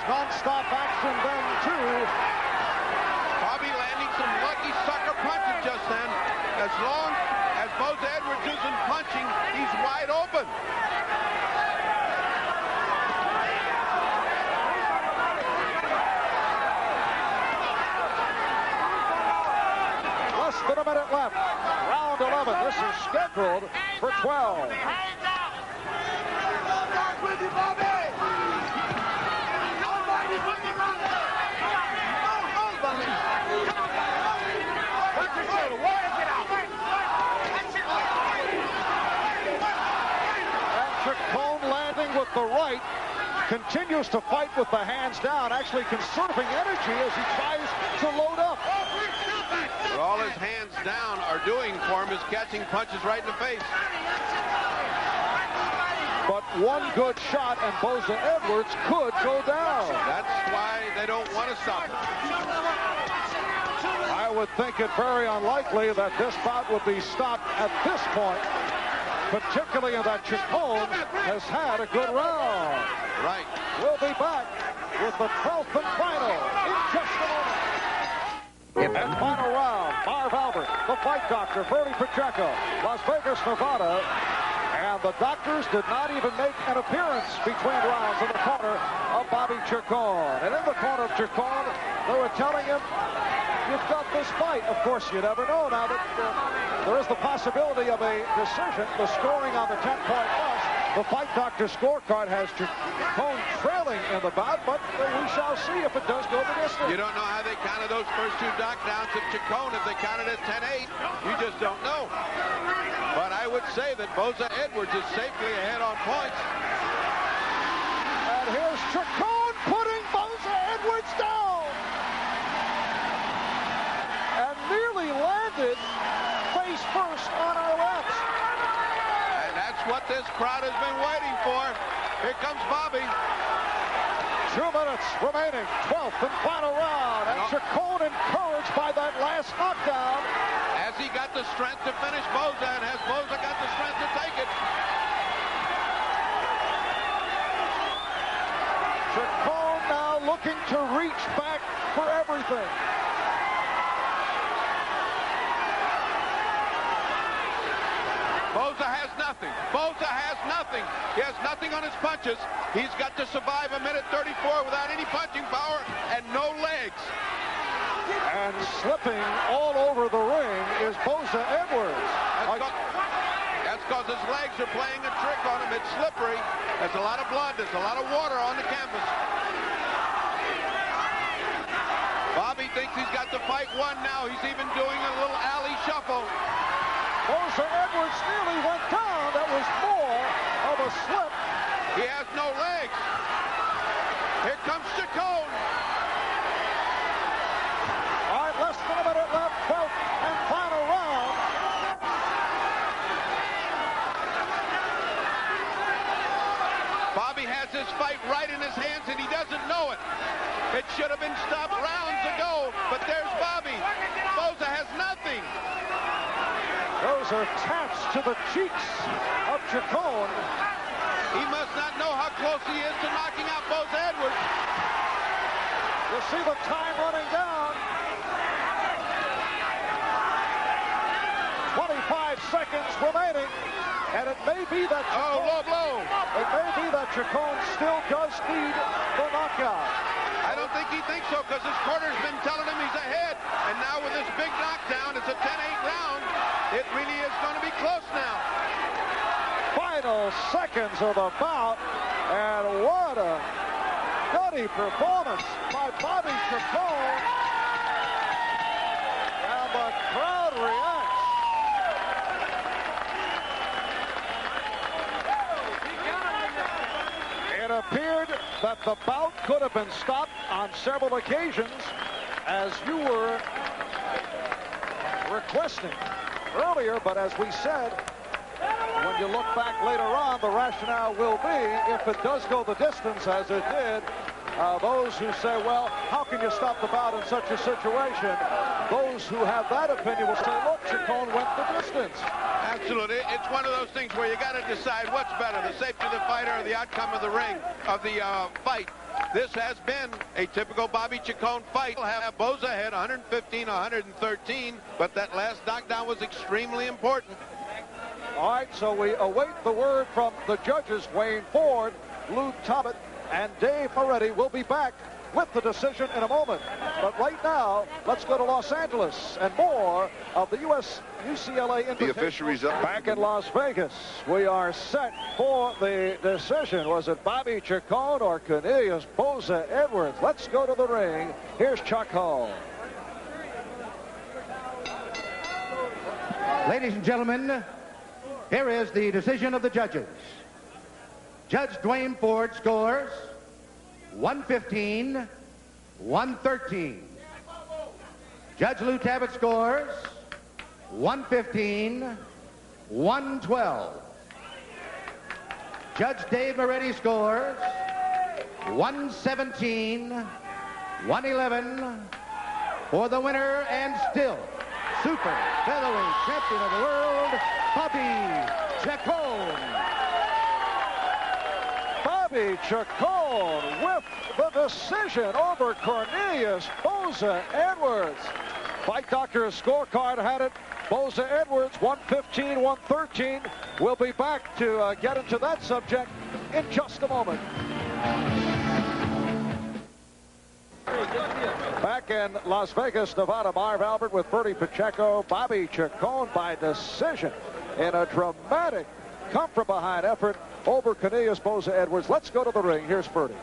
non-stop action then, too. Bobby landing some lucky sucker punches just then. As long as Boza-Edwards isn't punching, he's wide open. Less than a minute left. Round 11. This is scheduled for 12. Chacon landing with the right, continues to fight with the hands down, actually conserving energy as he tries to load up. But all his hands down are doing for him is catching punches right in the face. But one good shot and Boza-Edwards could go down. That's why they don't want to stop him. I would think it very unlikely that this bout would be stopped at this point, particularly in that Chacon has had a good round. Right. We'll be back with the 12th and final in just a moment. And final round, Marv Albert, the fight doctor, Bernie Pacheco, Las Vegas, Nevada. And the doctors did not even make an appearance between rounds in the corner of Bobby Chacon. And in the corner of Chacon, they were telling him, you've got this fight. Of course, you never know now that there is the possibility of a decision. The scoring on the 10-point plus. The fight doctor scorecard has Chacon trailing in the bout, but we shall see if it does go the distance. You don't know how they counted those first two knockdowns of Chacon. If they counted it 10-8, you just don't know. But I would say that Boza-Edwards is safely ahead on points. And here's Chacon putting Boza-Edwards down. And nearly landed face first on our left. And that's what this crowd has been waiting for. Here comes Bobby. 2 minutes remaining, 12th and final round. And Chacon encouraged by that last knockdown. Has he got the strength to finish Boza, and has Boza got the strength to take it? Chacon now looking to reach back for everything. Boza has nothing. Boza has nothing. He has nothing on his punches. He's got to survive a minute 34 without any punching power and no legs. And slipping all over the ring is Boza-Edwards. That's because his legs are playing a trick on him. It's slippery. There's a lot of blood. There's a lot of water on the canvas. Bobby thinks he's got the fight won now. He's even doing a little alley shuffle. Boza-Edwards nearly went down. That was more of a slip. He has no legs. Here comes Chacon. All right, less than a minute left, 12th and final round. Bobby has this fight right in his hands, and he doesn't know it. It should have been stopped rounds ago, but there's Bobby. Boza has nothing. Those are taps to the cheeks of Chacon. He must not know how close he is to knocking out Boza-Edwards. You see the time running down. 25 seconds remaining. And it may be that Chacon, low blow. It may be that Chacon still does need the knockout. I don't think he thinks so, because his corner's been telling him he's ahead. And now with this big knockdown, it's a 10-8 round. It really is going to be close now. Final seconds of the bout, and what a gutty performance by Bobby Chacon. And the crowd reacts. It appeared that the bout could have been stopped on several occasions, as you were requesting earlier, but as we said, when you look back later on, the rationale will be, if it does go the distance as it did, those who say, well, how can you stop the bout in such a situation? Those who have that opinion will say, look, Chacon went the distance. Absolutely. It's one of those things where you got to decide what's better, the safety of the fighter or the outcome of the ring, of the fight. This has been a typical Bobby Chacon fight. We'll have Boza ahead 115-113, but that last knockdown was extremely important. All right, so we await the word from the judges, Wayne Ford, Lou Tobit, and Dave Moretti. Will be back with the decision in a moment. But right now, let's go to Los Angeles and more of the UCLA Invitational. The official result. Back in Las Vegas, we are set for the decision. Was it Bobby Chacon or Cornelius Boza-Edwards? Let's go to the ring. Here's Chacon. Ladies and gentlemen, here is the decision of the judges. Judge Dwayne Ford scores 115-113. Judge Lou Tabbitt scores 115-112. Judge Dave Moretti scores 117-111 for the winner and still super featherweight champion of the world, Bobby Chacon. Bobby Chacon with the decision over Cornelius Boza-Edwards. Fight Doctor's scorecard had it. Boza-Edwards 115-113. We'll be back to get into that subject in just a moment. Back in Las Vegas, Nevada, Marv Albert with Bertie Pacheco. Bobby Chacon by decision in a dramatic come-from-behind effort over Cornelius Boza-Edwards. Let's go to the ring. Here's Bertie.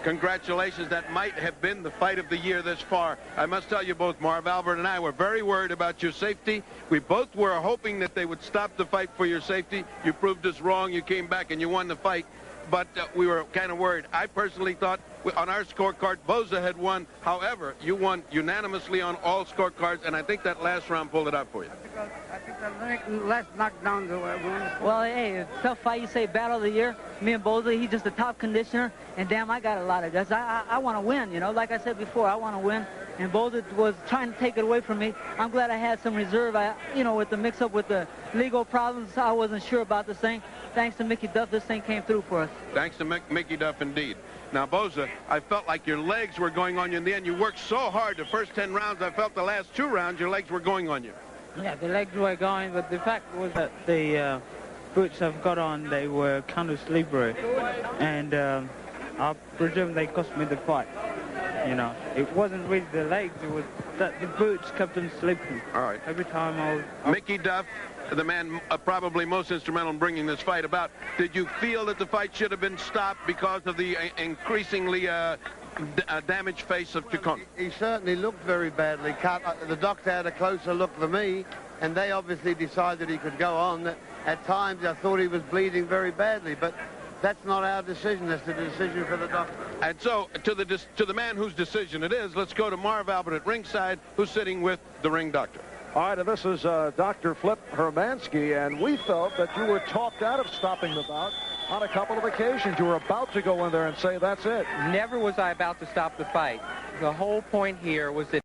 Congratulations. That might have been the fight of the year this far. I must tell you both, Marv Albert and I were very worried about your safety. We both were hoping that they would stop the fight for your safety. You proved us wrong. You came back and you won the fight. But we were kind of worried. I personally thought on our scorecard, Boza had won. However, you won unanimously on all scorecards, and I think that last round pulled it out for you. I think the last knockdown won. Well, hey, tough fight. You say battle of the year. Me and Boza, he's just a top conditioner, and damn, I got a lot of guts. I want to win, you know. Like I said before, I want to win, and Boza was trying to take it away from me. I'm glad I had some reserve. With the mix-up with the legal problems, I wasn't sure about this thing. Thanks to Mickey Duff, this thing came through for us. Thanks to Mickey Duff, indeed. Now, Boza, I felt like your legs were going on you in the end. You worked so hard the first 10 rounds. I felt the last 2 rounds, your legs were going on you. Yeah, the legs were going, but the fact was that the boots I've got on, they were kind of slippery. And I presume they cost me the fight. You know, it wasn't really the legs, it was that the boots kept them slipping. All right. Every time I was... Mickey Duff, the man probably most instrumental in bringing this fight about. Did you feel that the fight should have been stopped because of the increasingly damaged face of Chacon? He certainly looked very badly cut. The doctor had a closer look than me, and they obviously decided he could go on. At times I thought he was bleeding very badly, but that's not our decision. That's the decision for the doctor. And so, to the man whose decision it is, let's go to Marv Albert at ringside, who's sitting with the ring doctor. All right, and this is Dr. Flip Hermansky, and we felt that you were talked out of stopping the bout on a couple of occasions. You were about to go in there and say, that's it. Never was I about to stop the fight. The whole point here was that